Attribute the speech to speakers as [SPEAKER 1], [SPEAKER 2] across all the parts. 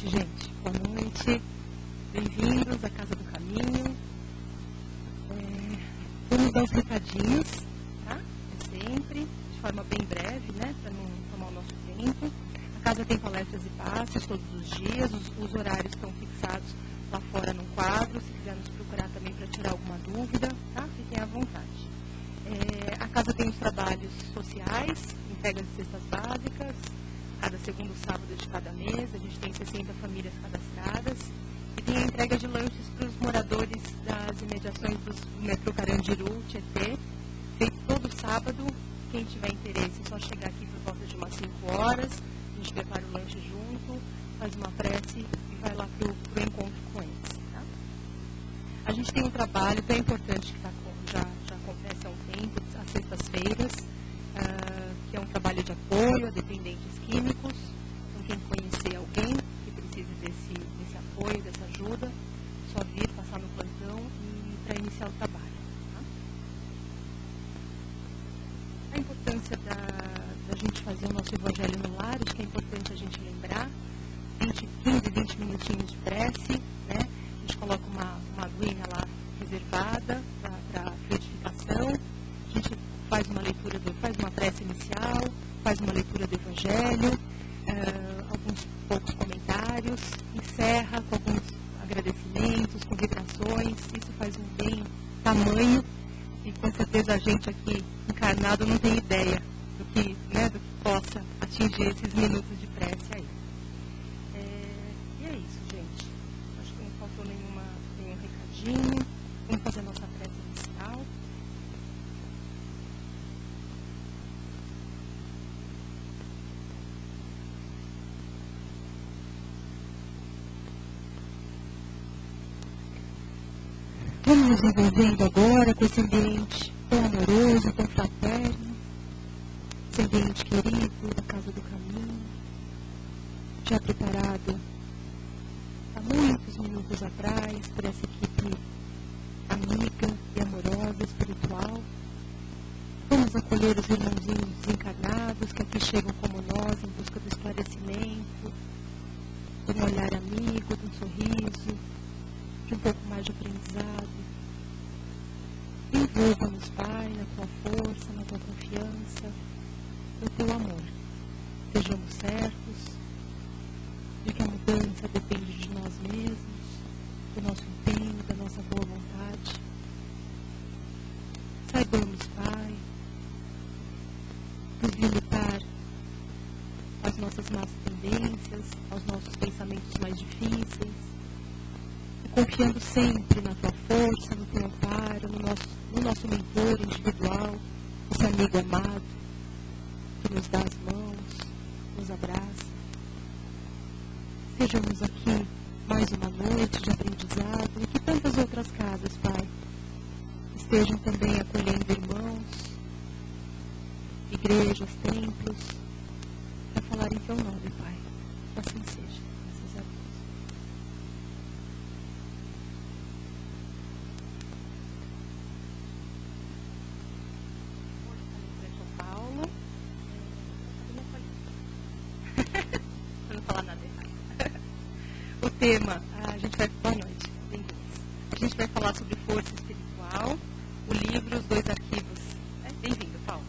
[SPEAKER 1] noite, gente. Boa noite. Bem-vindos à Casa do Caminho. Vamos dar os recadinhos, tá? Sempre, de forma bem breve, né? Para não tomar o nosso tempo. A casa tem palestras e passes todos os dias. Os horários estão fixados lá fora no quadro. Se quiser nos procurar também para tirar alguma dúvida, tá? Fiquem à vontade. A casa tem os trabalhos sociais, entregas de cestas básicas, cada segundo sábado de cada mês. A gente tem 60 famílias cadastradas. E tem a entrega de lanches para os moradores das imediações do metrô Carandiru, Tietê, feito todo sábado. Quem tiver interesse, é só chegar aqui por volta de umas 5 horas. A gente prepara o lanche junto, faz uma prece e vai lá para o encontro com eles. Tá? A gente tem um trabalho bem importante que já acontece há um tempo, às sextas-feiras, que é um trabalho de apoio a dependentes químicos. Então, quem conhecer alguém que precise desse apoio, dessa ajuda, só vir, passar no plantão e para iniciar o trabalho. Tá? A importância da gente fazer o nosso Evangelho no lar, acho que é importante a gente lembrar, 15, 20 minutinhos de prece, né? A gente coloca uma aguinha lá reservada para frutificação, a gente faz uma prece inicial, faz uma leitura do Evangelho, alguns poucos comentários, encerra com alguns agradecimentos, com vibrações. Isso faz um bem tamanho e com certeza a gente aqui encarnado não tem ideia do que possa atingir esses minutos de prece aí. E é isso, gente. Acho que não faltou nenhum recadinho. Vamos fazer a nossa prece inicial. Vamos nos envolvendo agora com esse ambiente tão amoroso, tão fraterno, esse ambiente querido da Casa do Caminho, já preparado há muitos minutos atrás por essa equipe amiga e amorosa, espiritual. Vamos acolher os irmãozinhos desencarnados que aqui chegam como nós em busca do esclarecimento, de um olhar amigo, de um sorriso, de um pouco mais de aprendizado. Envolva-nos, Pai, na tua força, na tua confiança, no teu amor. Sejamos certos de que a mudança depende de nós mesmos, do nosso empenho, da nossa boa vontade. Saibamos, Pai, nos limitar às nossas más tendências, aos nossos pensamentos mais difíceis, confiando sempre na tua força, no teu amparo, no nosso mentor individual, esse amigo amado, que nos dá as mãos, nos abraça. Sejamos aqui mais uma noite de aprendizado e que tantas outras casas, Pai, estejam também acolhendo irmãos, igrejas, templos, para falar em teu nome, Pai. Assim seja. Graças a Deus. O tema, boa noite, bem-vindos. A gente vai falar sobre força espiritual, o livro Os Dois Arquivos. Bem-vindo, Paulo.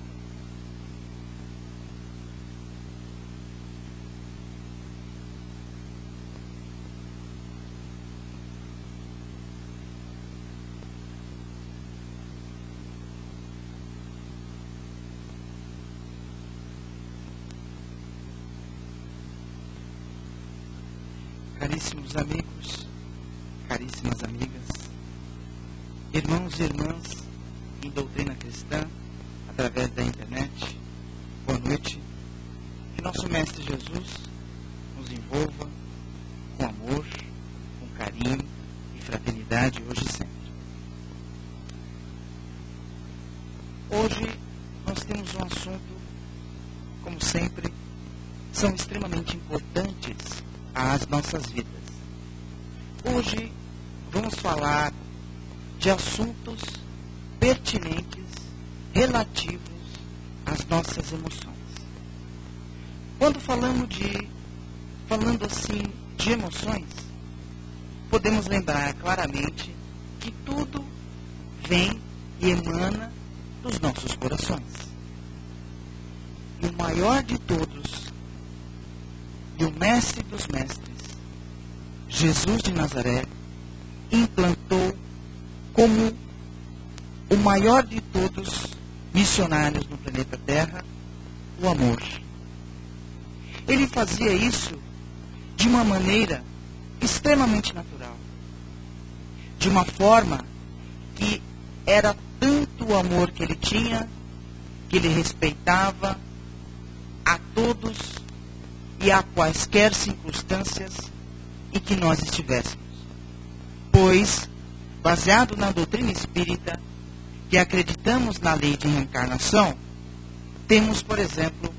[SPEAKER 2] Caríssimos amigos, caríssimas amigas, irmãos e irmãs em doutrina cristã, através da internet, boa noite. Que nosso Mestre Jesus nos envolva com amor, com carinho e fraternidade hoje e sempre. Hoje nós temos um assunto, como sempre, são extremamente importantes às nossas vidas. Hoje vamos falar de assuntos pertinentes relativos às nossas emoções. Quando falando assim de emoções, podemos lembrar claramente que tudo vem e emana dos nossos corações. E o maior de todos, e o mestre dos mestres, Jesus de Nazaré, implantou como o maior de todos missionários no planeta Terra, o amor. Ele fazia isso de uma maneira extremamente natural, de uma forma que era tanto o amor que ele tinha, que ele respeitava a todos e a quaisquer circunstâncias em que nós estivéssemos. Pois, baseado na doutrina espírita, que acreditamos na lei de reencarnação, temos, por exemplo,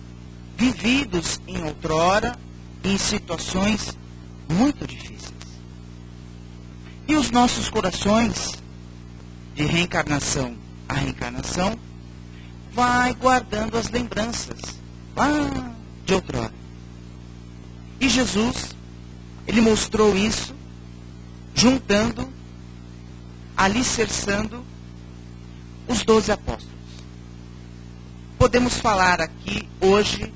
[SPEAKER 2] vividos em outrora em situações muito difíceis. E os nossos corações, de reencarnação a reencarnação, vai guardando as lembranças lá de outrora. E Jesus, ele mostrou isso juntando, alicerçando os 12 apóstolos. Podemos falar aqui hoje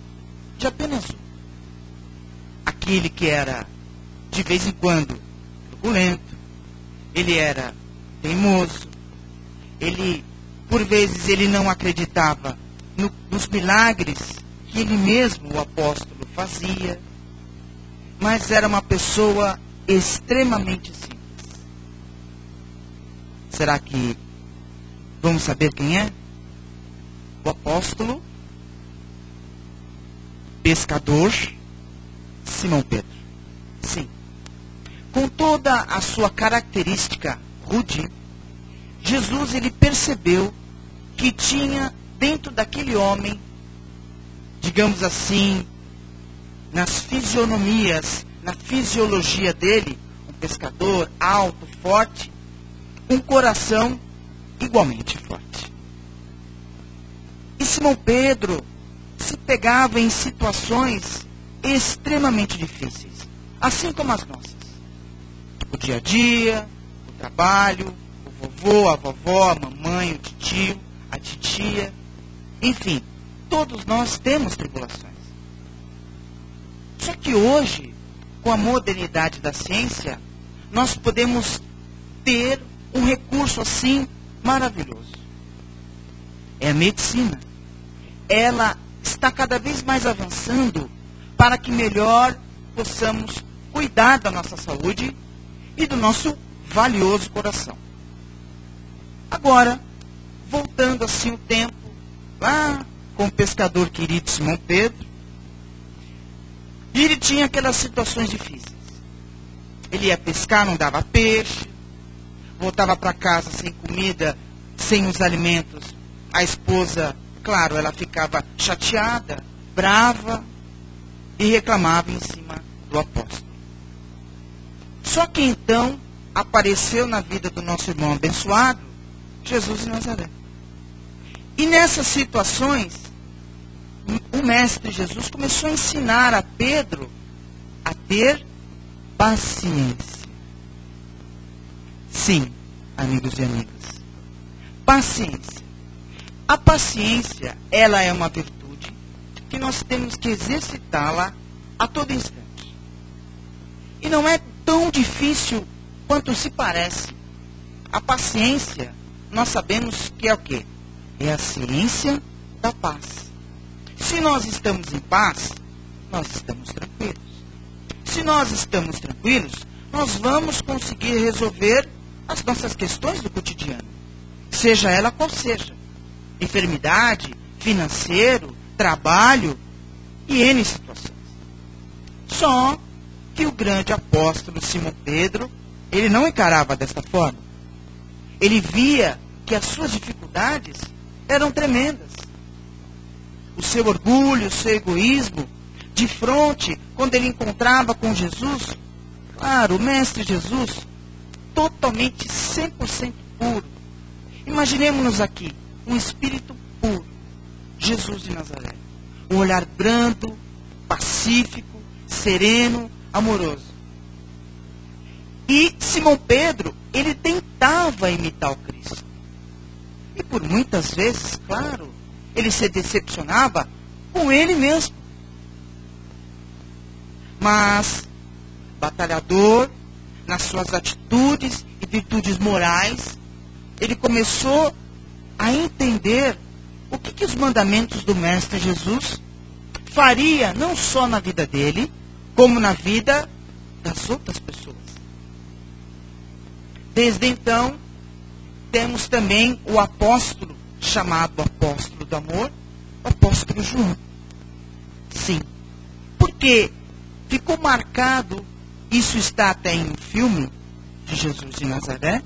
[SPEAKER 2] de apenas um. Aquele que era, de vez em quando, turbulento, ele era teimoso, ele, por vezes, ele não acreditava nos milagres que ele mesmo, o apóstolo, fazia, mas era uma pessoa extremamente simples. Será que vamos saber quem é? O apóstolo, pescador, Simão Pedro. Sim. Com toda a sua característica rude, Jesus, ele percebeu que tinha dentro daquele homem, digamos assim, nas fisionomias, na fisiologia dele, um pescador alto, forte, um coração igualmente forte. E Simão Pedro se pegava em situações extremamente difíceis, assim como as nossas. O dia a dia, o trabalho, o vovô, a vovó, a mamãe, o tio, a titia, enfim, todos nós temos tribulações. Só que hoje, com a modernidade da ciência, nós podemos ter um recurso assim maravilhoso. É a medicina. Ela está cada vez mais avançando para que melhor possamos cuidar da nossa saúde e do nosso valioso coração. Agora, voltando assim o tempo, lá com o pescador querido Simão Pedro, e ele tinha aquelas situações difíceis. Ele ia pescar, não dava peixe, voltava para casa sem comida, sem os alimentos. A esposa, claro, ela ficava chateada, brava e reclamava em cima do apóstolo. Só que então apareceu na vida do nosso irmão abençoado, Jesus de Nazaré. E nessas situações, o mestre Jesus começou a ensinar a Pedro a ter paciência. Sim, amigos e amigas, paciência. A paciência, ela é uma virtude que nós temos que exercitá-la a todo instante. E não é tão difícil quanto se parece. A paciência, nós sabemos que é o quê? É a ciência da paz. Se nós estamos em paz, nós estamos tranquilos. Se nós estamos tranquilos, nós vamos conseguir resolver as nossas questões do cotidiano. Seja ela qual seja. Enfermidade, financeiro, trabalho e N situações. Só que o grande apóstolo Simão Pedro, ele não encarava desta forma. Ele via que as suas dificuldades eram tremendas. O seu orgulho, o seu egoísmo, de frente, quando ele encontrava com Jesus, claro, o Mestre Jesus, totalmente 100% puro. Imaginemos-nos aqui, um espírito puro, Jesus de Nazaré. Um olhar brando, pacífico, sereno, amoroso. E Simão Pedro, ele tentava imitar o Cristo. E por muitas vezes, claro, ele se decepcionava com ele mesmo. Mas, batalhador, nas suas atitudes e virtudes morais, ele começou a entender o que os mandamentos do Mestre Jesus faria não só na vida dele, como na vida das outras pessoas. Desde então, temos também o apóstolo, chamado apóstolo do amor, o apóstolo João. Sim, porque ficou marcado, isso está até em um filme de Jesus de Nazaré,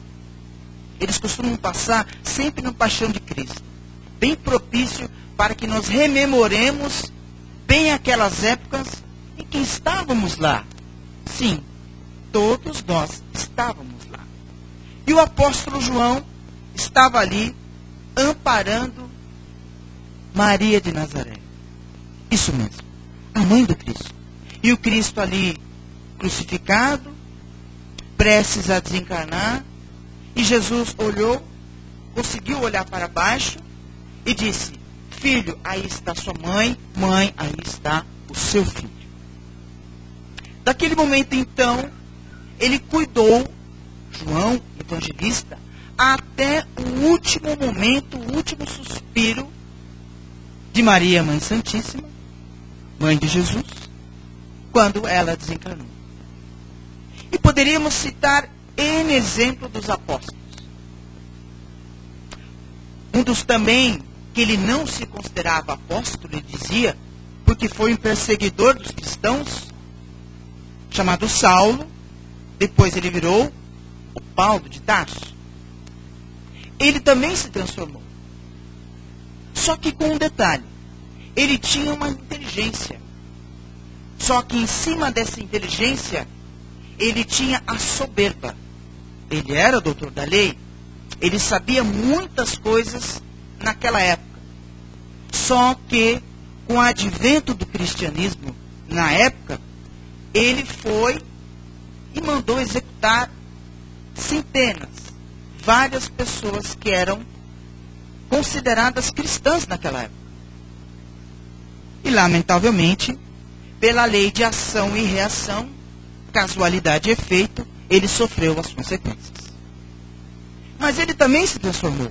[SPEAKER 2] eles costumam passar sempre no Paixão de Cristo, bem propício para que nós rememoremos bem aquelas épocas em que estávamos lá. Sim, todos nós estávamos lá. E o apóstolo João estava ali amparando Maria de Nazaré. Isso mesmo, a mãe do Cristo. E o Cristo ali crucificado, prestes a desencarnar, e Jesus olhou, conseguiu olhar para baixo e disse: filho, aí está sua mãe, mãe, aí está o seu filho. Daquele momento então, ele cuidou, João, evangelista, até o último momento, o último suspiro de Maria, Mãe Santíssima, mãe de Jesus, quando ela desencarnou. E poderíamos citar N exemplo dos apóstolos. Um dos também, que ele não se considerava apóstolo, ele dizia, porque foi um perseguidor dos cristãos, chamado Saulo, depois ele virou o Paulo de Tarso. Ele também se transformou. Só que com um detalhe, ele tinha uma inteligência. Só que em cima dessa inteligência, ele tinha a soberba. Ele era doutor da lei, ele sabia muitas coisas naquela época. Só que, com o advento do cristianismo, na época, ele foi e mandou executar centenas, várias pessoas que eram consideradas cristãs naquela época. E, lamentavelmente, pela lei de ação e reação, casualidade e efeito, ele sofreu as consequências. Mas ele também se transformou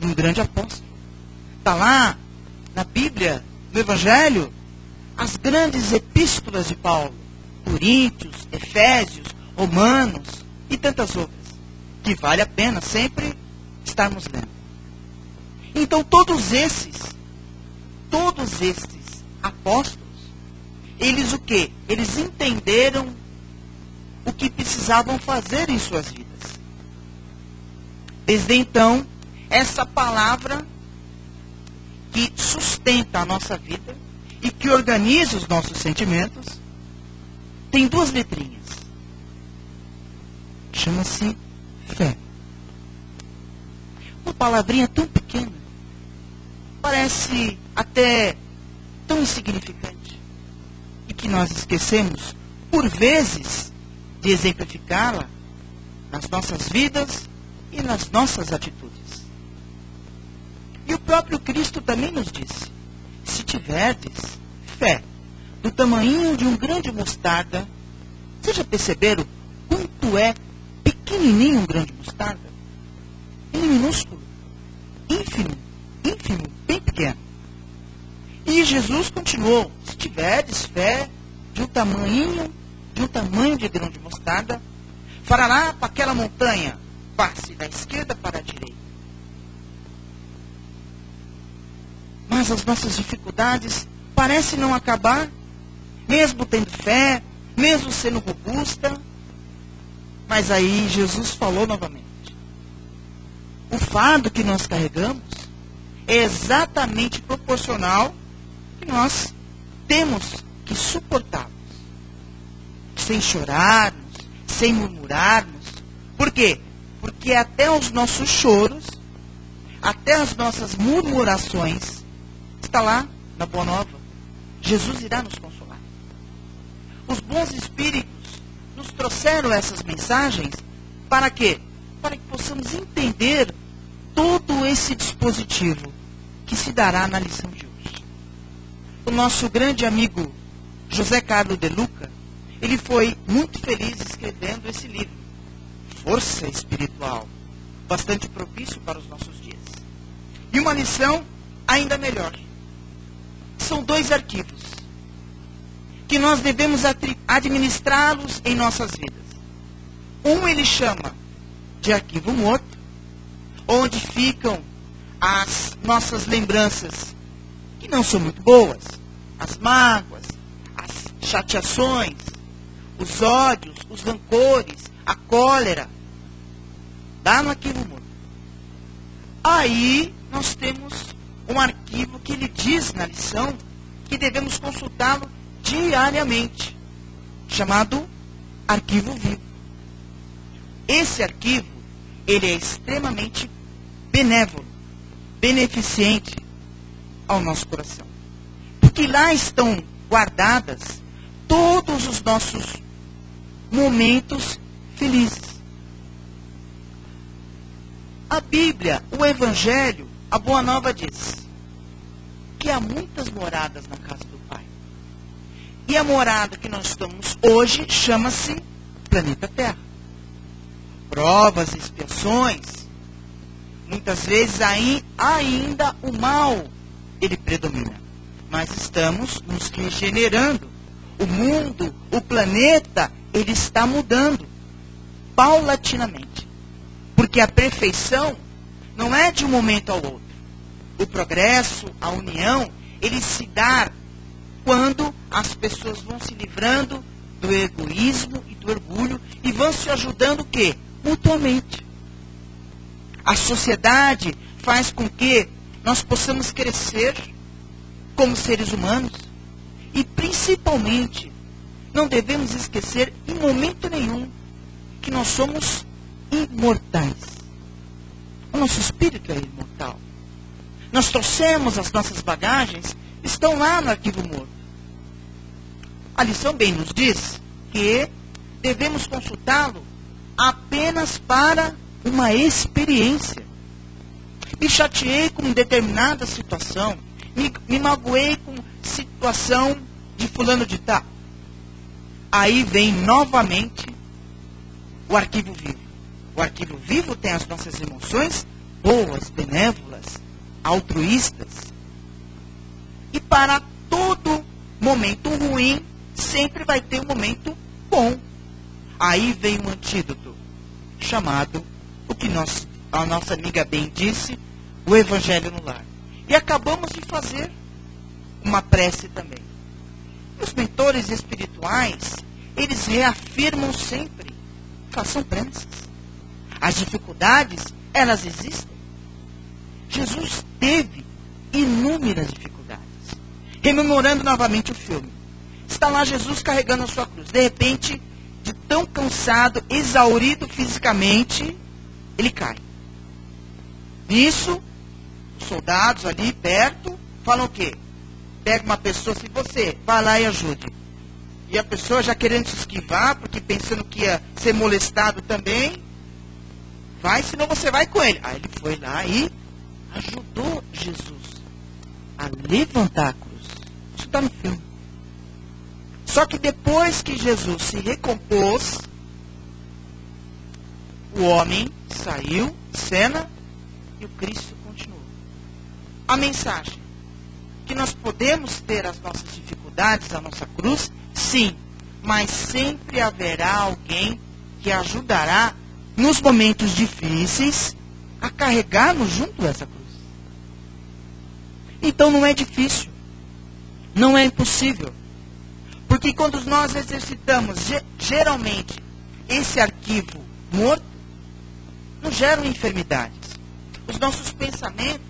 [SPEAKER 2] num grande apóstolo. Está lá, na Bíblia, no Evangelho, as grandes epístolas de Paulo, Coríntios, Efésios, Romanos e tantas outras, que vale a pena sempre estarmos lendo. Então todos esses apóstolos, eles o quê? Eles entenderam o que precisavam fazer em suas vidas. Desde então, essa palavra que sustenta a nossa vida e que organiza os nossos sentimentos, tem duas letrinhas. Chama-se fé. Uma palavrinha tão pequena, parece até tão insignificante, e que nós esquecemos, por vezes, de exemplificá-la nas nossas vidas e nas nossas atitudes. E o próprio Cristo também nos disse: se tiverdes fé do tamanho de um grão de mostarda, vocês já perceberam quanto é pequenininho um grão de mostarda? Ele é minúsculo, ínfimo, bem pequeno. E Jesus continuou: se tiverdes fé de um tamanho de grão de mostarda, fará para aquela montanha, passe da esquerda para a direita. Mas as nossas dificuldades parecem não acabar, mesmo tendo fé, mesmo sendo robusta. Mas aí Jesus falou novamente: o fardo que nós carregamos é exatamente proporcional que nós temos que suportá-los, sem chorarmos, sem murmurarmos. Por quê? Porque até os nossos choros, até as nossas murmurações, está lá na Boa Nova, Jesus irá nos consolar. Os bons espíritos nos trouxeram essas mensagens para quê? Para que possamos entender todo esse dispositivo que se dará na lição de hoje. O nosso grande amigo José Carlos de Luca, ele foi muito feliz escrevendo esse livro, Força Espiritual, bastante propício para os nossos dias. E uma lição ainda melhor. São 2 arquivos que nós devemos administrá-los em nossas vidas. Um ele chama de arquivo morto, onde ficam as nossas lembranças, que não são muito boas, as mágoas, as chateações, os ódios, os rancores, a cólera, dá no arquivo morto. Aí nós temos um arquivo que ele diz na lição que devemos consultá-lo diariamente, chamado arquivo vivo. Esse arquivo, ele é extremamente benévolo, beneficente ao nosso coração. Porque lá estão guardadas todos os nossos momentos felizes. A Bíblia, o Evangelho, a Boa Nova diz que há muitas moradas na casa do Pai. E a morada que nós estamos hoje chama-se planeta Terra. Provas, expiações, muitas vezes ainda o mal, ele predomina. Mas estamos nos regenerando. O mundo, o planeta, ele está mudando paulatinamente. Porque a perfeição não é de um momento ao outro. O progresso, a união, ele se dá quando as pessoas vão se livrando do egoísmo e do orgulho e vão se ajudando o quê? Mutuamente. A sociedade faz com que nós possamos crescer como seres humanos e, principalmente, não devemos esquecer em momento nenhum que nós somos imortais. O nosso espírito é imortal. Nós trouxemos as nossas bagagens, estão lá no arquivo morto. A lição bem nos diz que devemos consultá-lo apenas para uma experiência. Me chateei com determinada situação, me magoei com situação de fulano de tal. Aí vem novamente o arquivo vivo. O arquivo vivo tem as nossas emoções boas, benévolas, altruístas. E para todo momento ruim, sempre vai ter um momento bom. Aí vem um antídoto, chamado, o que a nossa amiga bem disse, o Evangelho no Lar. E acabamos de fazer uma prece também. Os mentores espirituais, eles reafirmam sempre, façam preces. As dificuldades, elas existem. Jesus teve inúmeras dificuldades. Rememorando novamente o filme. Está lá Jesus carregando a sua cruz. De repente, de tão cansado, exaurido fisicamente, ele cai. Nisso, os soldados ali perto falam o quê? Pega uma pessoa assim, você, vai lá e ajude. E a pessoa já querendo se esquivar, porque pensando que ia ser molestado também, vai, senão você vai com ele. Aí ele foi lá e ajudou Jesus a levantar a cruz. Isso está no filme. Só que depois que Jesus se recompôs, o homem saiu, cena, e o Cristo continuou. A mensagem, que nós podemos ter as nossas dificuldades, a nossa cruz, sim, mas sempre haverá alguém que ajudará nos momentos difíceis a carregar-nos junto dessa cruz. Então não é difícil, não é impossível. Porque quando nós exercitamos geralmente esse arquivo morto, nos geram enfermidades. Os nossos pensamentos,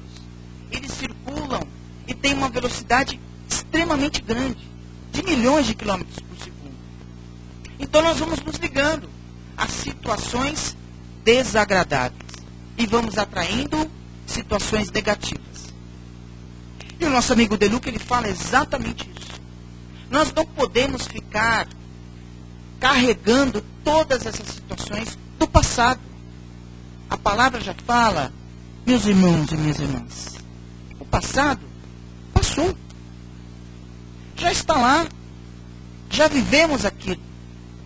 [SPEAKER 2] eles circulam e têm uma velocidade extremamente grande, de milhões de quilômetros por segundo. Então nós vamos nos ligando a situações desagradáveis e vamos atraindo situações negativas. E o nosso amigo De Luca, ele fala exatamente isso. Nós não podemos ficar carregando todas essas situações do passado. A palavra já fala, meus irmãos e minhas irmãs, o passado passou. Já está lá. Já vivemos aquilo.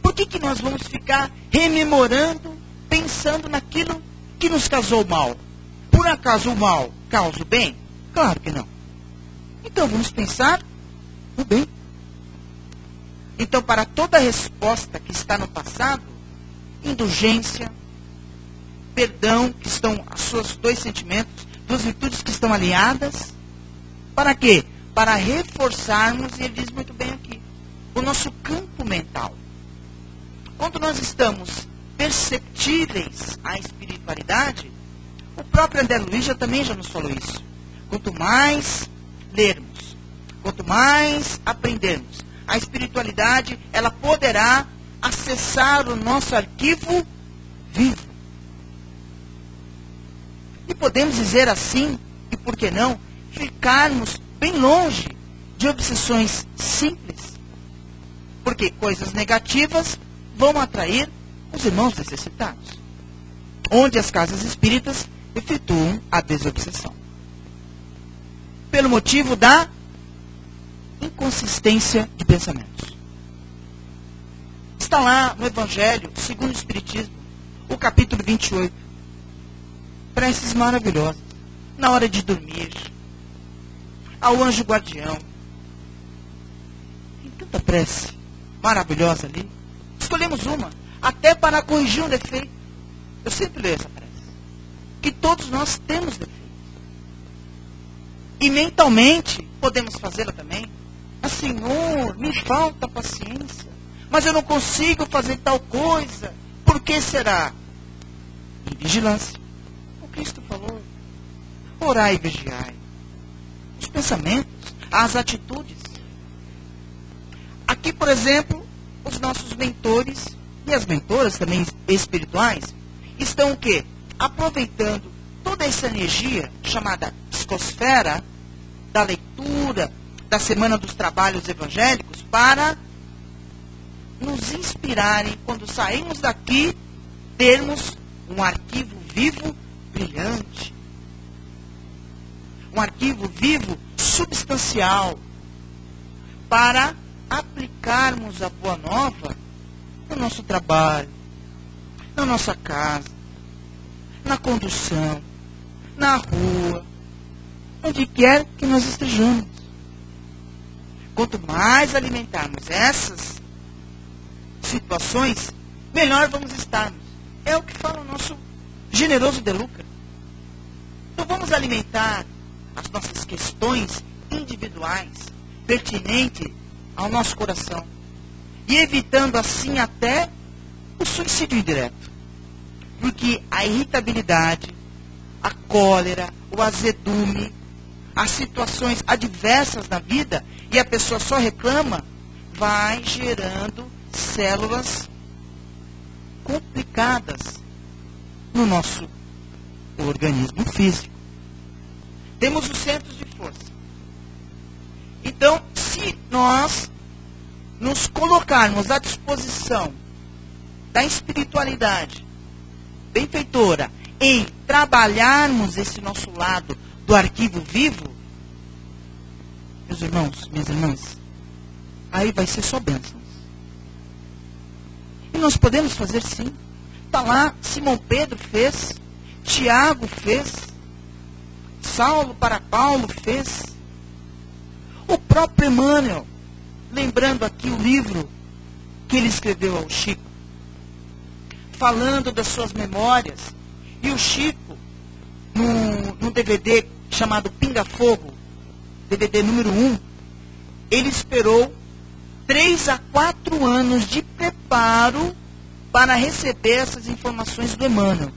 [SPEAKER 2] Por que nós vamos ficar rememorando, pensando naquilo que nos causou mal? Por acaso o mal causa o bem? Claro que não. Então vamos pensar no bem. Então, para toda resposta que está no passado, indulgência, perdão, que estão os seus dois sentimentos, duas virtudes que estão alinhadas, para quê? Para reforçarmos, e ele diz muito bem aqui, o nosso campo mental. Quando nós estamos perceptíveis à espiritualidade, o próprio André Luiz também já nos falou isso. Quanto mais lermos, quanto mais aprendermos, a espiritualidade, ela poderá acessar o nosso arquivo vivo. E podemos dizer assim, e por que não, ficarmos bem longe de obsessões simples. Porque coisas negativas vão atrair os irmãos necessitados. Onde as casas espíritas efetuam a desobsessão. Pelo motivo da inconsistência de pensamentos. Está lá no Evangelho, segundo o Espiritismo, o capítulo 28. Preces maravilhosas. Na hora de dormir. Ao anjo guardião. Tem tanta prece maravilhosa ali. Escolhemos uma, até para corrigir um defeito. Eu sempre leio essa prece. Que todos nós temos defeitos. E mentalmente podemos fazê-la também. Mas, Senhor, me falta paciência. Mas eu não consigo fazer tal coisa. Por que será? Em vigilância. O Cristo falou. Orai e vigiai. Os pensamentos, as atitudes. Aqui, por exemplo, os nossos mentores e as mentoras também espirituais estão o quê? Aproveitando toda essa energia chamada psicosfera da leitura, da Semana dos Trabalhos Evangélicos, para nos inspirarem, quando saímos daqui, termos um arquivo vivo brilhante. Um arquivo vivo substancial, para aplicarmos a Boa Nova no nosso trabalho, na nossa casa, na condução, na rua, onde quer que nós estejamos. Quanto mais alimentarmos essas situações, melhor vamos estarmos. É o que fala o nosso generoso De Luca. Então vamos alimentar as nossas questões individuais, pertinentes ao nosso coração. E evitando assim até o suicídio indireto. Porque a irritabilidade, a cólera, o azedume, as situações adversas na vida, e a pessoa só reclama, vai gerando células complicadas no nosso organismo físico. Temos os centros de força. Então, se nós nos colocarmos à disposição da espiritualidade benfeitora em trabalharmos esse nosso lado do arquivo vivo, meus irmãos, minhas irmãs, aí vai ser só bênçãos. E nós podemos fazer sim. Está lá, Simão Pedro fez, Tiago fez, Saulo para Paulo fez, o próprio Emmanuel, lembrando aqui o livro que ele escreveu ao Chico, falando das suas memórias, e o Chico, no DVD chamado Pinga Fogo, DVD número 1, ele esperou 3 a 4 anos de preparo para receber essas informações do Emmanuel.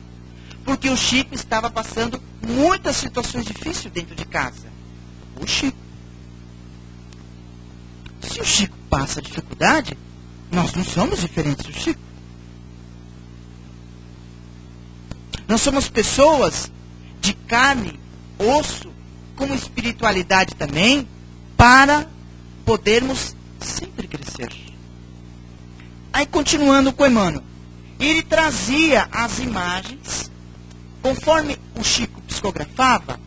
[SPEAKER 2] Porque o Chico estava passando muitas situações difíceis dentro de casa. O Chico. Se o Chico passa dificuldade, nós não somos diferentes do Chico. Nós somos pessoas de carne, osso, com espiritualidade também, para podermos sempre crescer. Aí, continuando com o Emmanuel. Ele trazia as imagens, conforme o Chico psicografava,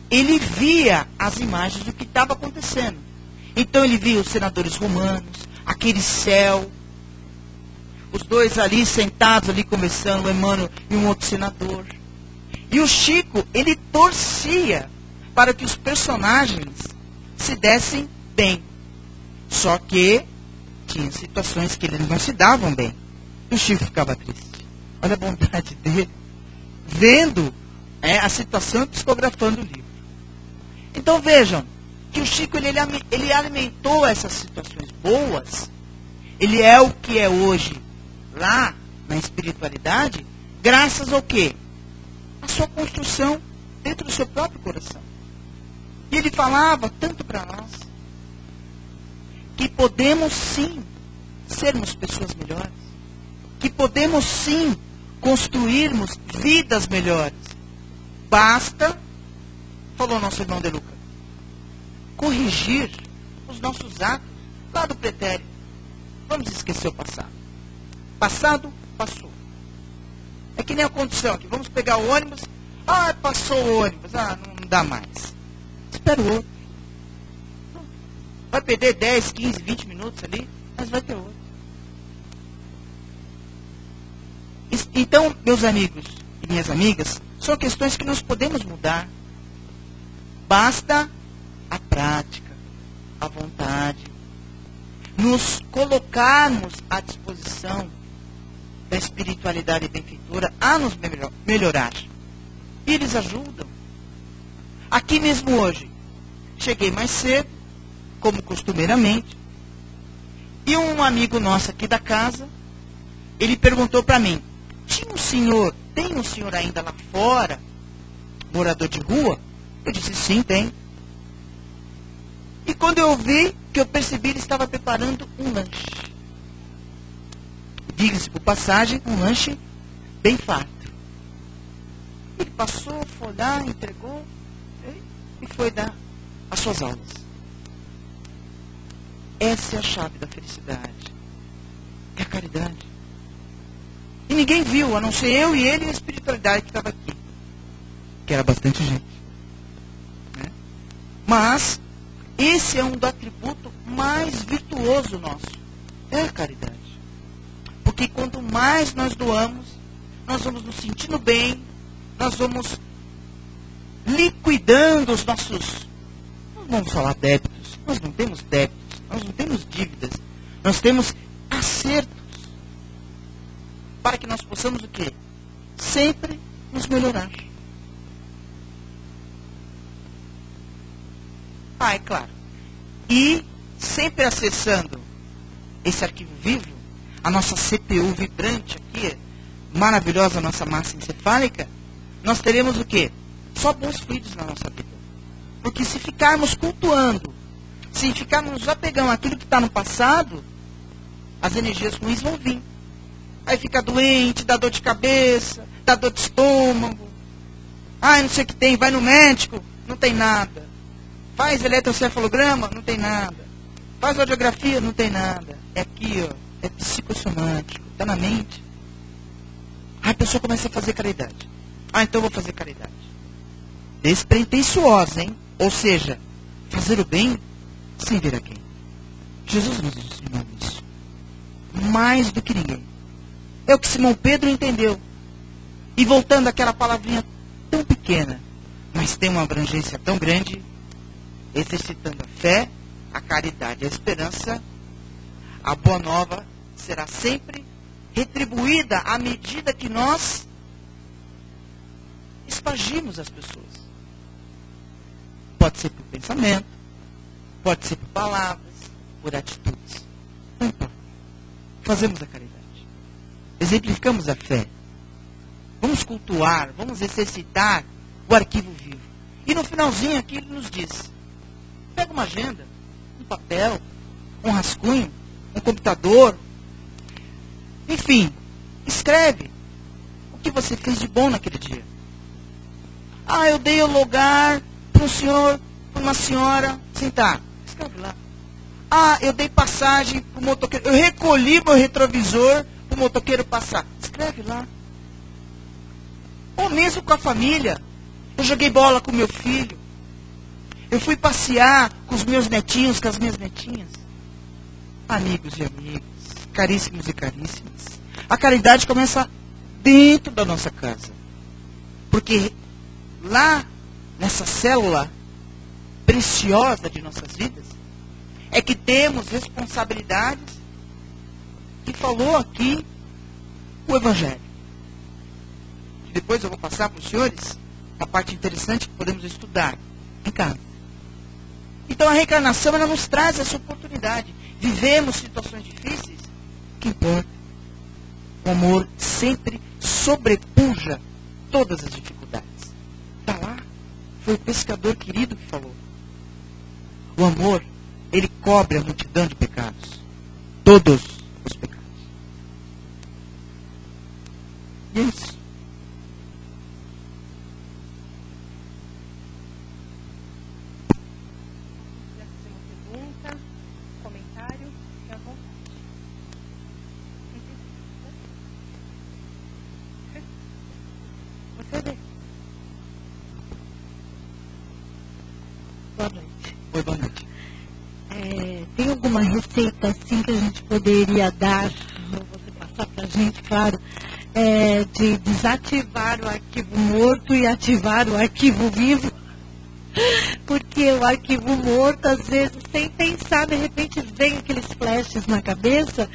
[SPEAKER 2] ele via as imagens do que estava acontecendo. Então, ele via os senadores romanos, aquele céu, os dois ali sentados, ali conversando, o Emmanuel e um outro senador. E o Chico, ele torcia para que os personagens se dessem bem. Só que tinha situações que eles não se davam bem. E o Chico ficava triste. Olha a bondade dele, vendo a situação e psicografando o livro. Então vejam, que o Chico ele alimentou essas situações boas. Ele é o que é hoje, lá na espiritualidade, graças ao quê? A sua construção dentro do seu próprio coração. E ele falava tanto para nós, que podemos sim sermos pessoas melhores, que podemos sim construirmos vidas melhores. Basta, falou nosso irmão De Luca, corrigir os nossos atos lá do pretérito. Vamos esquecer o passado. Passado, passou. É que nem a condição aqui. Vamos pegar o ônibus. Ah, passou o ônibus. Ah, não dá mais. Espera o outro. Vai perder 10, 15, 20 minutos ali, mas vai ter outro. Então, meus amigos e minhas amigas, são questões que nós podemos mudar. Basta a prática, a vontade, nos colocarmos à disposição da espiritualidade benfeitora a nos melhorar. E eles ajudam. Aqui mesmo hoje, cheguei mais cedo, como costumeiramente, e um amigo nosso aqui da casa, ele perguntou para mim, tem um senhor ainda lá fora, morador de rua? Eu disse, sim, tem. E quando eu vi, que eu percebi, ele estava preparando um lanche. Diga-se por passagem, um lanche bem farto. Ele passou, foi lá, entregou e foi dar as suas aulas. Essa é a chave da felicidade. É a caridade. E ninguém viu, a não ser eu e ele e a espiritualidade que estava aqui. Que era bastante gente. Né? Mas, esse é um do atributo mais virtuoso nosso. É a caridade. Porque quanto mais nós doamos, nós vamos nos sentindo bem, nós vamos liquidando os nossos, não vamos falar débitos, nós não temos débitos, nós não temos dívidas, nós temos acertos, para que nós possamos o quê? Sempre nos melhorar. Ah, é claro. E sempre acessando esse arquivo vivo, a nossa CPU vibrante aqui, maravilhosa nossa massa encefálica, nós teremos o quê? Só bons fluidos na nossa vida. Porque se ficarmos cultuando, se ficarmos nos apegando àquilo que está no passado, as energias ruins vão vir. Aí fica doente, dá dor de cabeça, dá dor de estômago. Ai, não sei o que tem, vai no médico, não tem nada. Faz eletrocefalograma, não tem nada. Faz radiografia, não tem nada. É aqui, ó, é psicossomático, está na mente. Aí a pessoa começa a fazer caridade. Ah, então eu vou fazer caridade. Despretensiosa, hein? Ou seja, fazer o bem sem ver a quem. Jesus nos ensinou isso. Mais do que ninguém. É o que Simão Pedro entendeu. E voltando àquela palavrinha tão pequena, mas tem uma abrangência tão grande, exercitando a fé, a caridade e a esperança, a boa nova será sempre retribuída à medida que nós espargimos as pessoas. Pode ser por pensamento, pode ser por palavras, por atitudes. Não importa. Fazemos a caridade. Exemplificamos a fé. Vamos cultuar, vamos exercitar o arquivo vivo. E no finalzinho aqui ele nos diz, pega uma agenda, um papel, um rascunho, um computador, enfim, escreve o que você fez de bom naquele dia. Ah, eu dei o lugar para um senhor, para uma senhora sentar. Escreve lá. Ah, eu dei passagem para o motoqueiro. Eu recolhi meu retrovisor para o motoqueiro passar. Escreve lá. Ou mesmo com a família. Eu joguei bola com meu filho. Eu fui passear com os meus netinhos, com as minhas netinhas. Amigos e amigas, caríssimos e caríssimas. A caridade começa dentro da nossa casa. Porque lá, nessa célula preciosa de nossas vidas, é que temos responsabilidades que falou aqui o Evangelho. E depois eu vou passar para os senhores a parte interessante que podemos estudar em casa. Então a reencarnação, ela nos traz essa oportunidade. Vivemos situações difíceis, o que importa? O amor sempre sobrepuja todas as dificuldades. Está lá, foi o pescador querido que falou. O amor, ele cobre a multidão de pecados. Todos os pecados. E é isso.
[SPEAKER 1] Se quiser fazer uma pergunta, comentário, fique à vontade. Você vê.
[SPEAKER 3] Boa noite.
[SPEAKER 2] Oi, boa noite.
[SPEAKER 3] Tem alguma receita assim que a gente poderia dar, ou você passar para a gente, claro, de desativar o arquivo morto e ativar o arquivo vivo? Porque o arquivo morto, às vezes, sem pensar, de repente vem aqueles flashes na cabeça,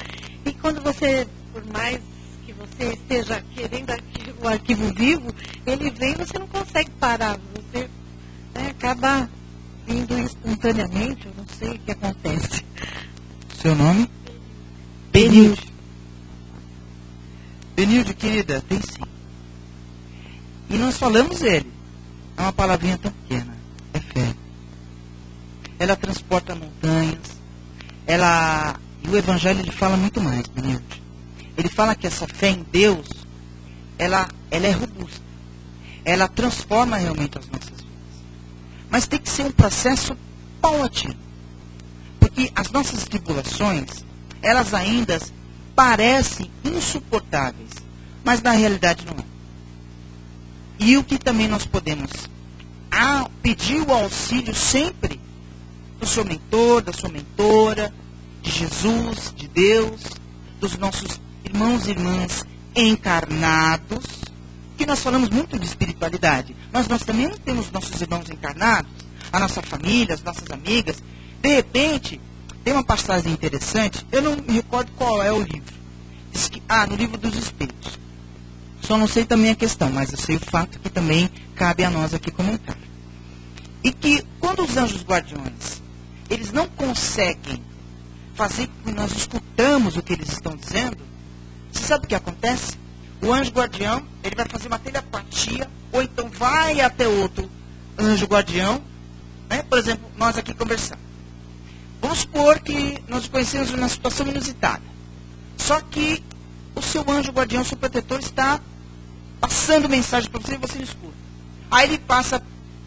[SPEAKER 3] e quando você, por mais que você esteja querendo o arquivo vivo, ele vem e você não consegue parar, você acaba vindo espontaneamente, eu não sei o que acontece.
[SPEAKER 2] Seu nome? Benilde. Benilde, querida, tem sim. E nós falamos ele. É uma palavrinha tão pequena. É fé. Ela transporta montanhas. E o Evangelho, ele fala muito mais, Benilde. Ele fala que essa fé em Deus, ela é robusta. Ela transforma realmente as nossas vidas. Mas tem que ser um processo paulatino. Porque as nossas tribulações, elas ainda parecem insuportáveis, mas na realidade não é. E o que também nós podemos pedir o auxílio sempre do seu mentor, da sua mentora, de Jesus, de Deus, dos nossos irmãos e irmãs encarnados, que nós falamos muito de espiritualidade, mas nós também temos nossos irmãos encarnados, a nossa família, as nossas amigas. De repente, tem uma passagem interessante, eu não me recordo qual é o livro. Diz que, no livro dos Espíritos. Só não sei também a questão, mas eu sei o fato que também cabe a nós aqui comentar. E que quando os anjos guardiões, eles não conseguem fazer com que nós escutamos o que eles estão dizendo, você sabe o que acontece? O anjo guardião, ele vai fazer uma telepatia, ou então vai até outro anjo guardião, né? Por exemplo, nós aqui conversando. Vamos supor que nós conhecemos uma situação inusitada. Só que o seu anjo guardião, seu protetor, está passando mensagem para você e você não escuta. Aí ele passa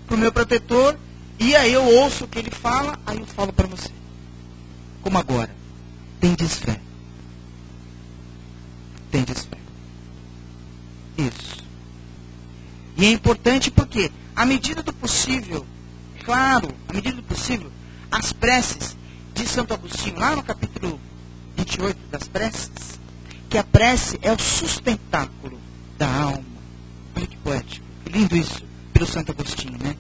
[SPEAKER 2] para o meu protetor, e aí eu ouço o que ele fala, aí eu falo para você. Como agora? Tendes fé. Tendes fé. Isso. E é importante porque, à medida do possível, claro, à medida do possível, as preces de Santo Agostinho, lá no capítulo 28 das preces, que a prece é o sustentáculo da alma. Olha que poético, que lindo isso, pelo Santo Agostinho, né?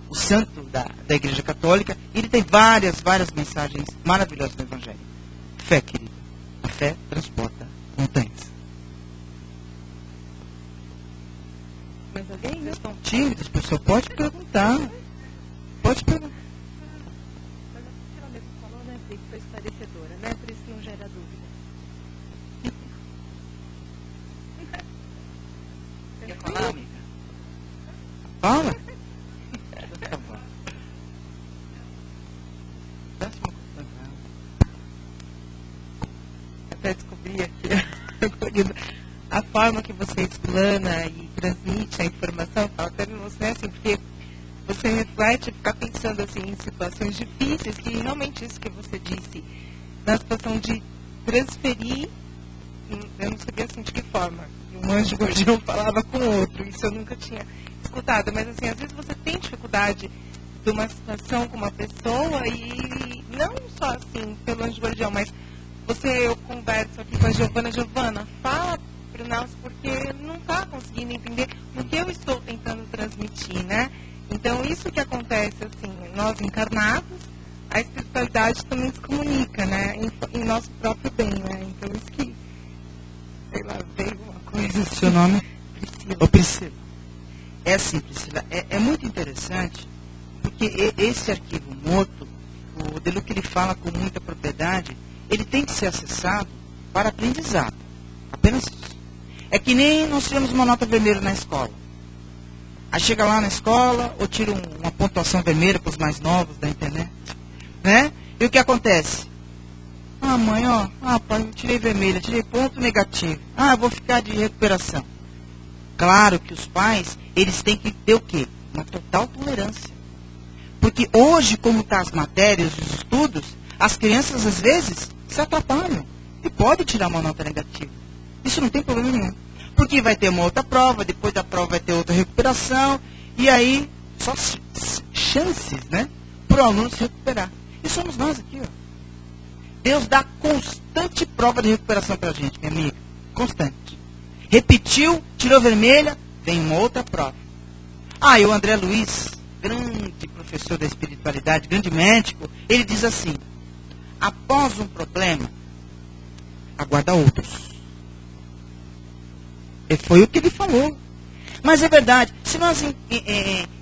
[SPEAKER 2] O santo da Igreja Católica, ele tem várias mensagens maravilhosas no Evangelho. Fé, querida. A fé transporta montanhas.
[SPEAKER 1] Mais alguém?
[SPEAKER 2] Vocês estão tímidos, pessoal? Pode perguntar. Pode perguntar.
[SPEAKER 1] Mas a que ela mesmo falou, né, que foi esclarecedora, né? Por isso não gera dúvida.
[SPEAKER 2] Quer falar, amiga? Fala. Tá bom.
[SPEAKER 4] Até descobri aqui a forma que você explana e transmite a informação, até me mostrei assim, porque você reflete ficar pensando assim em situações difíceis, que realmente isso que você disse, na situação de transferir, eu não sabia assim de que forma. Um anjo guardião falava com o outro, isso eu nunca tinha escutado, mas assim, às vezes você tem dificuldade de uma situação com uma pessoa e não só assim pelo anjo guardião, mas eu converso aqui com a Giovana, fala para o Nelson porque não está conseguindo entender o que eu estou tentando transmitir, né? Então isso que acontece assim, nós encarnados, a espiritualidade também se comunica, né? Em nosso próprio bem, né? Então isso que, sei lá, veio uma coisa.
[SPEAKER 2] Seu nome?
[SPEAKER 4] Priscila.
[SPEAKER 2] Ô, Priscila. É assim, Priscila, é muito interessante, porque esse arquivo morto, o Delu que ele fala com muita propriedade, ele tem que ser acessado para aprendizado. Apenas isso. É que nem nós tivemos uma nota vermelha na escola. Aí chega lá na escola, ou tira uma pontuação vermelha para os mais novos da internet, né? E o que acontece? Ah, mãe, pai, eu tirei vermelha, tirei ponto negativo. Ah, eu vou ficar de recuperação. Claro que os pais, eles têm que ter o quê? Uma total tolerância. Porque hoje, como estão as matérias, os estudos, as crianças, às vezes, se atrapalham. E pode tirar uma nota negativa. Isso não tem problema nenhum. Porque vai ter uma outra prova, depois da prova vai ter outra recuperação, e aí, só chances, né, para o aluno se recuperar. E somos nós aqui, ó. Deus dá constante prova de recuperação para a gente, minha amiga. Constante. Repetiu, tirou vermelha, vem uma outra prova. Ah, e o André Luiz, grande professor da espiritualidade, grande médico, ele diz assim: após um problema, aguarda outros. E foi o que ele falou. Mas é verdade, se nós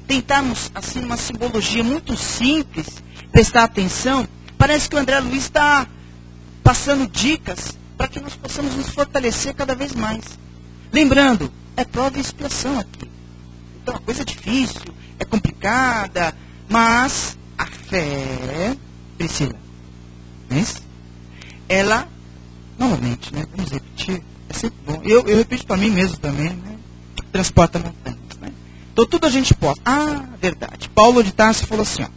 [SPEAKER 2] tentarmos assim uma simbologia muito simples, prestar atenção, parece que o André Luiz está passando dicas para que nós possamos nos fortalecer cada vez mais. Lembrando, é prova e expiação aqui. Então, é uma coisa difícil, é complicada, mas a fé, Priscila, ela, novamente, né, vamos repetir, é sempre bom. Eu repito para mim mesmo também, né, transporta montanhas. Né? Então, tudo a gente pode. Ah, verdade. Paulo de Tarso falou assim, ó,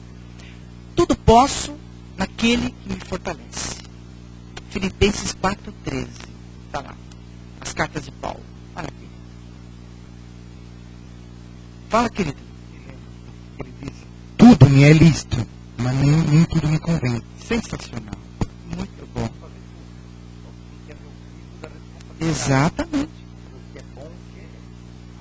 [SPEAKER 2] tudo posso naquele que me fortalece. Filipenses 4,13. Está lá. As cartas de Paulo. Fala, querido. Fala, querido.
[SPEAKER 5] Ele diz, tudo me é lícito, mas nem tudo me convém.
[SPEAKER 2] Sensacional. Muito bom. Exatamente.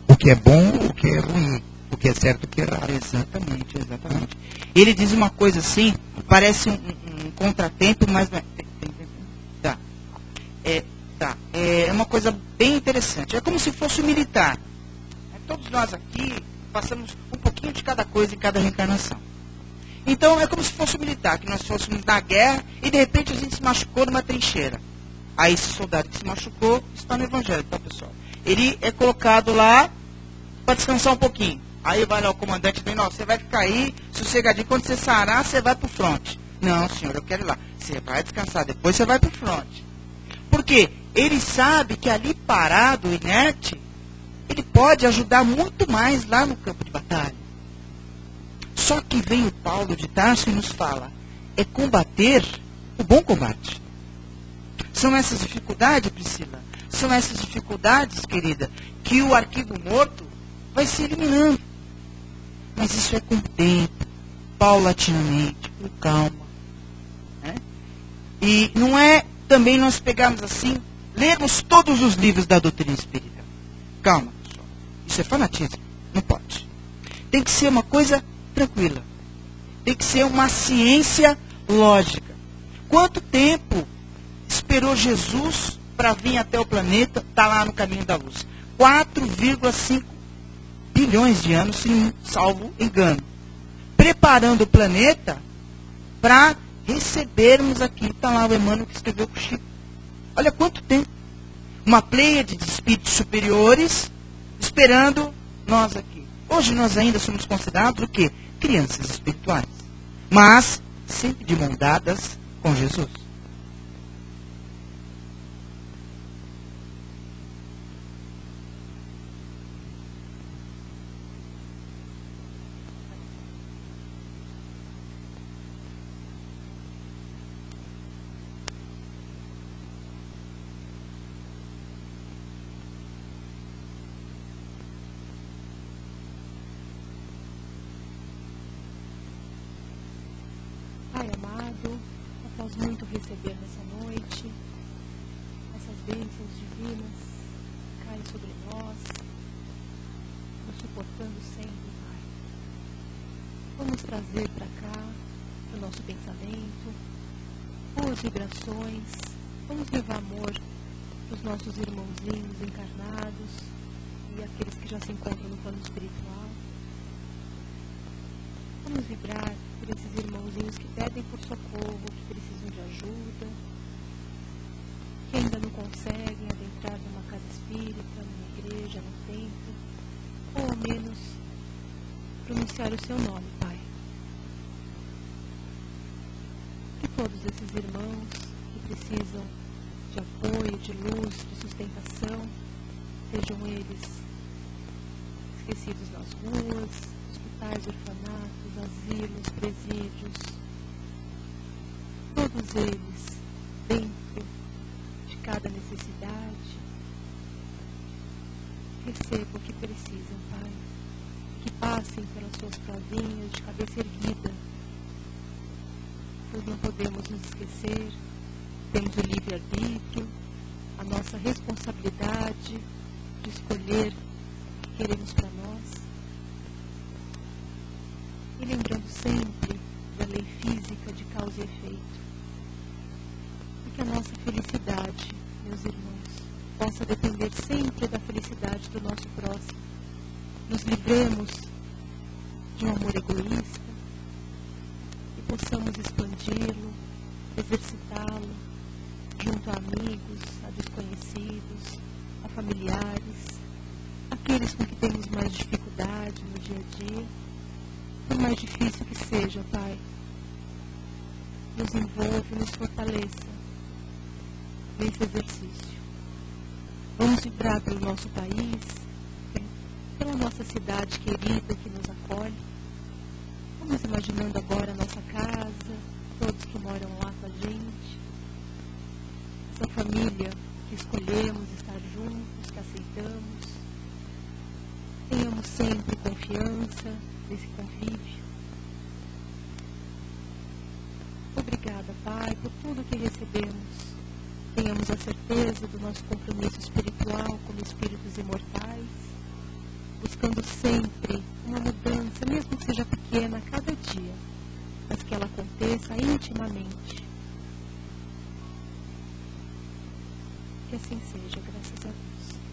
[SPEAKER 5] O que é bom, o que é ruim. O que é certo, o que é errado.
[SPEAKER 2] Exatamente, exatamente. Ele diz uma coisa assim, parece um contratempo, mas não é. É uma coisa bem interessante. É como se fosse um militar. Todos nós aqui passamos um pouquinho de cada coisa em cada reencarnação. Então é como se fosse um militar, que nós fôssemos na guerra e de repente a gente se machucou numa trincheira. Aí esse soldado que se machucou está no evangelho, tá, pessoal? Ele é colocado lá para descansar um pouquinho. Aí vai lá o comandante e diz, não, você vai ficar aí, sossegadinho, quando você sarar, você vai para o fronte. Não, senhor, eu quero ir lá. Você vai descansar, depois você vai para o fronte. Por quê? Ele sabe que ali parado, inerte, ele pode ajudar muito mais lá no campo de batalha. Só que vem o Paulo de Tarso e nos fala, é combater o bom combate. São essas dificuldades, Priscila, são essas dificuldades, querida, que o arquivo morto vai se eliminando. Mas isso é com o tempo, paulatinamente, com calma. Né? E não é também nós pegarmos assim, lermos todos os livros da doutrina espírita. Calma, pessoal. Isso é fanatismo. Não pode. Tem que ser uma coisa tranquila. Tem que ser uma ciência lógica. Quanto tempo esperou Jesus para vir até o planeta? Está lá no caminho da luz. 4,5 bilhões de anos, se salvo engano. Preparando o planeta para recebermos aqui. Está lá o Emmanuel que escreveu com o Chico. Olha quanto tempo. Uma pleiade de espíritos superiores esperando nós aqui. Hoje nós ainda somos considerados o quê? Crianças espirituais. Mas sempre de mão dadas com Jesus.
[SPEAKER 1] obrigado, após muito receber nessa noite, essas bênçãos divinas caem sobre nós, nos suportando sempre, Pai. Vamos trazer para cá, para o nosso pensamento, boas vibrações, vamos levar amor para os nossos irmãozinhos encarnados e aqueles que já se encontram no plano espiritual. Vamos vibrar por esses irmãozinhos que pedem por socorro, que precisam de ajuda, que ainda não conseguem adentrar numa casa espírita, numa igreja, num templo, ou ao menos pronunciar o seu nome, Pai. Que todos esses irmãos que precisam de apoio, de luz, de sustentação, sejam eles esquecidos nas ruas, hospitais, orfanatos, asilos, presídios, todos eles dentro de cada necessidade, recebam o que precisam, Pai, que passem pelas suas provinhas de cabeça erguida, pois não podemos nos esquecer, temos o livre-arbítrio, a nossa responsabilidade de escolher o que queremos para nós. E lembrando sempre da lei física de causa e efeito. E que a nossa felicidade, meus irmãos, possa depender sempre da felicidade do nosso próximo. Nos livremos de um amor egoísta e possamos expandi-lo, exercitá-lo junto a amigos, a desconhecidos, a familiares, aqueles com que temos mais dificuldade no dia a dia. Por mais difícil que seja, Pai, nos envolve, nos fortaleça nesse exercício. Vamos vibrar pelo nosso país, pela nossa cidade querida que nos acolhe. Vamos imaginando agora a nossa casa, todos que moram lá com a gente, essa família que escolhemos estar juntos, que aceitamos. Tenhamos sempre confiança nesse convívio. Obrigada, Pai, por tudo que recebemos. Tenhamos a certeza do nosso compromisso espiritual como espíritos imortais, buscando sempre uma mudança, mesmo que seja pequena, a cada dia, mas que ela aconteça intimamente. Que assim seja, graças a Deus.